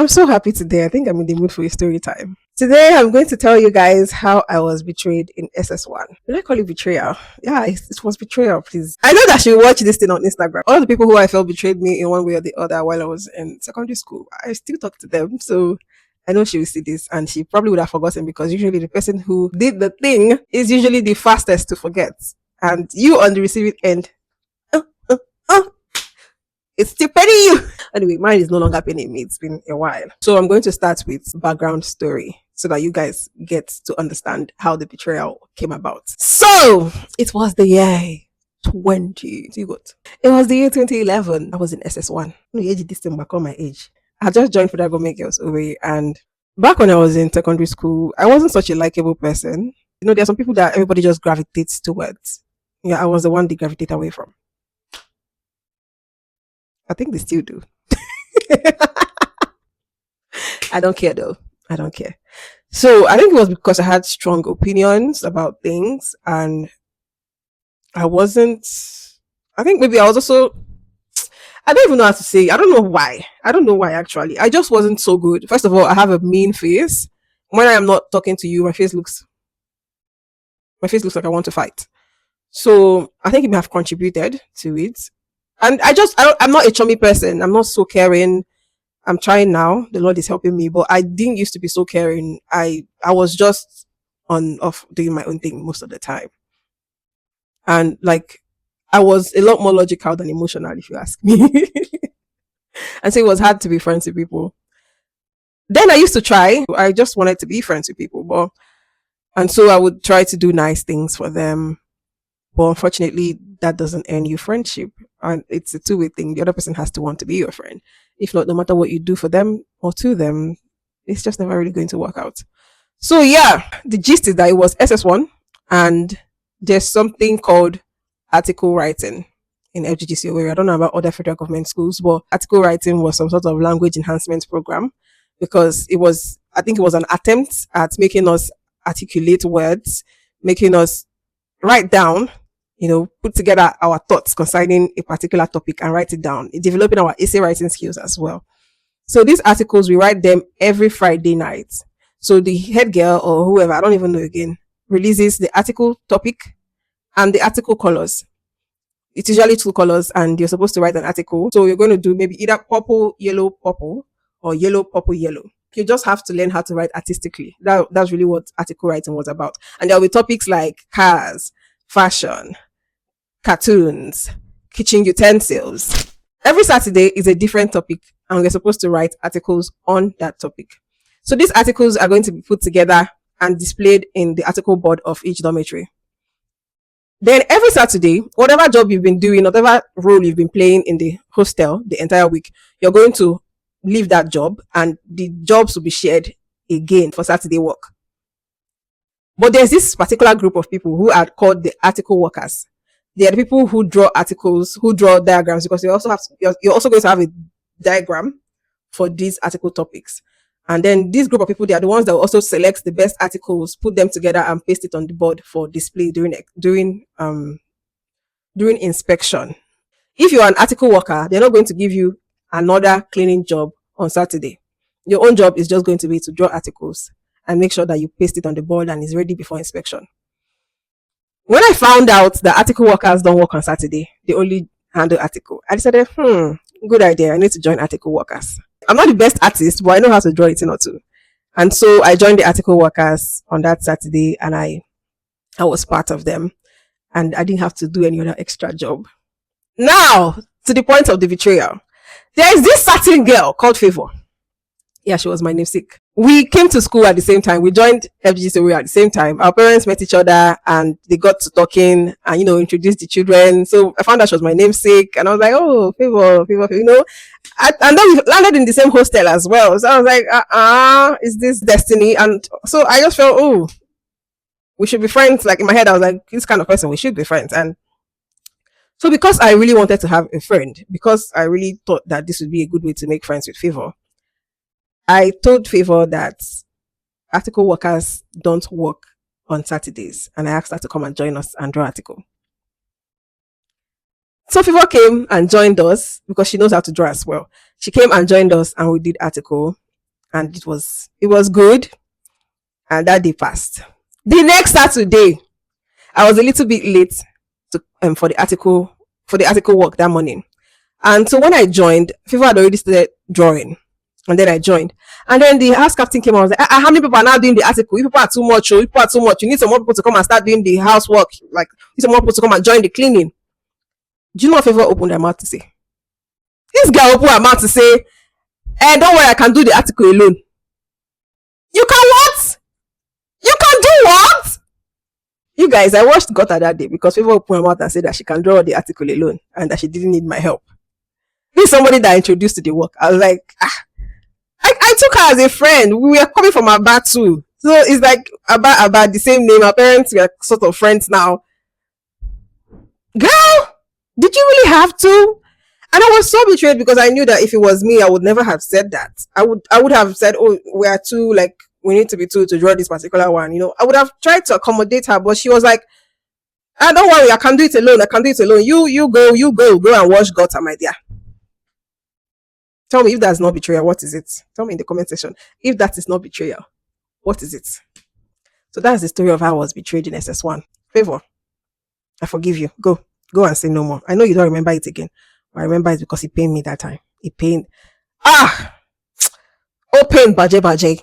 I'm so happy today. I think I'm in the mood for a story time. Today, I'm going to tell you guys how I was betrayed in SS1. Will I call it betrayal? Yeah, it was betrayal, please. I know that she watched this thing on Instagram. All the people who I felt betrayed me in one way or the other while I was in secondary school, I still talk to them. So I know she will see this and she probably would have forgotten because usually the person who did the thing is usually the fastest to forget. And you on the receiving end, uh, uh, uh, it's still paining you. Anyway, mine is no longer paining me. It's been a while. So I'm going to start with background story so that you guys get to understand how the betrayal came about. So it was the year 20. You got it was the year 2011. I was in SS1. No, age this thing back on my age. I just joined Federal Government Girls over here, and back when I was in secondary school, I wasn't such a likable person. You know, there are some people that everybody just gravitates towards. Yeah, I was the one they gravitate away from. I think they still do. I don't care though. I don't care. So I think it was because I had strong opinions about things and I wasn't, I think maybe I was also, I don't even know how to say, I don't know why. I don't know why actually. I just wasn't so good. First of all, I have a mean face. When I am not talking to you, my face looks like I want to fight. So I think it may have contributed to it. And I'm not a chummy person. I'm not so caring. I'm trying now. The Lord is helping me, but I didn't used to be so caring. I was just on off doing my own thing most of the time, and like I was a lot more logical than emotional, if you ask me. And so it was hard to be friends with people. Then I used to try. I just wanted to be friends with people, but and so I would try to do nice things for them. But unfortunately, that doesn't earn you friendship. And it's a two-way thing. The other person has to want to be your friend. If not, no matter what you do for them or to them, it's just never really going to work out. So yeah, the gist is that it was SS1 and there's something called article writing in FGGC where I don't know about other federal government schools, but article writing was some sort of language enhancement program because I think it was an attempt at making us articulate words, making us write down, put together our thoughts concerning a particular topic and write it down, developing our essay writing skills as well. So these articles, we write them every Friday night. So the head girl or whoever, I don't even know again, releases the article topic and the article colors. It's usually two colors and you're supposed to write an article. So you're going to do maybe either purple, or yellow, purple, yellow. You just have to learn how to write artistically. That's really what article writing was about. And there'll be topics like cars, fashion, cartoons, kitchen utensils. Every Saturday is a different topic and we're supposed to write articles on that topic. So these articles are going to be put together and displayed in the article board of each dormitory. Then every Saturday, whatever job you've been doing, whatever role you've been playing in the hostel the entire week, you're going to leave that job and the jobs will be shared again for Saturday work. But there's this particular group of people who are called the article workers. They are the people who draw articles, who draw diagrams, because you're also going to have a diagram for these article topics. And then this group of people, they are the ones that will also select the best articles, put them together and paste it on the board for display during inspection. If you're an article worker, they're not going to give you another cleaning job on Saturday. Your own job is just going to be to draw articles and make sure that you paste it on the board and it's ready before inspection. When I found out that article workers don't work on Saturday, they only handle article, I decided, good idea. I need to join article workers. I'm not the best artist, but I know how to draw it in or two. And so I joined the article workers on that Saturday and I was part of them and I didn't have to do any other extra job. Now, to the point of the betrayal. There is this certain girl called Favor. Yeah, she was my namesake. We came to school at the same time. We joined FGCOE at the same time. Our parents met each other and they got to talking and, introduced the children. So I found out she was my namesake and I was like, oh, Favor, and then we landed in the same hostel as well. So I was like, is this destiny? And so I just felt, oh, we should be friends. Like in my head, I was like, this kind of person, we should be friends. And so because I really wanted to have a friend, because I really thought that this would be a good way to make friends with Favor, I told Favor that article workers don't work on Saturdays. And I asked her to come and join us and draw article. So Favor came and joined us because she knows how to draw as well. She came and joined us and we did article. and it was good. And that day passed. The next Saturday, I was a little bit late to for the article work that morning. And so when I joined, people had already started drawing. And then I joined. And then the house captain came out and was like, how many people are now doing the article? You people are too much. Oh, you people are too much. You need some more people to come and start doing the housework. Like, you need some more people to come and join the cleaning. Do you know what Favor opened their mouth to say? This girl opened her mouth to say, don't worry, I can do the article alone. You can what? You can do what? You guys, I watched Gutter that day because Favor opened her mouth and said that she can draw the article alone and that she didn't need my help. This is somebody that I introduced to the work. I was like, I took her as a friend. We were coming from Aba too. So it's like about the same name. Our parents were sort of friends now. Girl, did you really have to? And I was so betrayed because I knew that if it was me, I would never have said that. I would have said, oh, we are two, like, we need to be two to draw this particular one. I would have tried to accommodate her, but she was like, don't worry, I can do it alone. I can do it alone. You go and watch Gutter, my dear. Tell me if that's not betrayal, what is it? Tell me in the comment section. If that is not betrayal, what is it? So that's the story of how I was betrayed in SS1. Favor, I forgive you. Go and say no more. I know you don't remember it again. But I remember it because it pained me that time. It pained. Oh, pain, baje.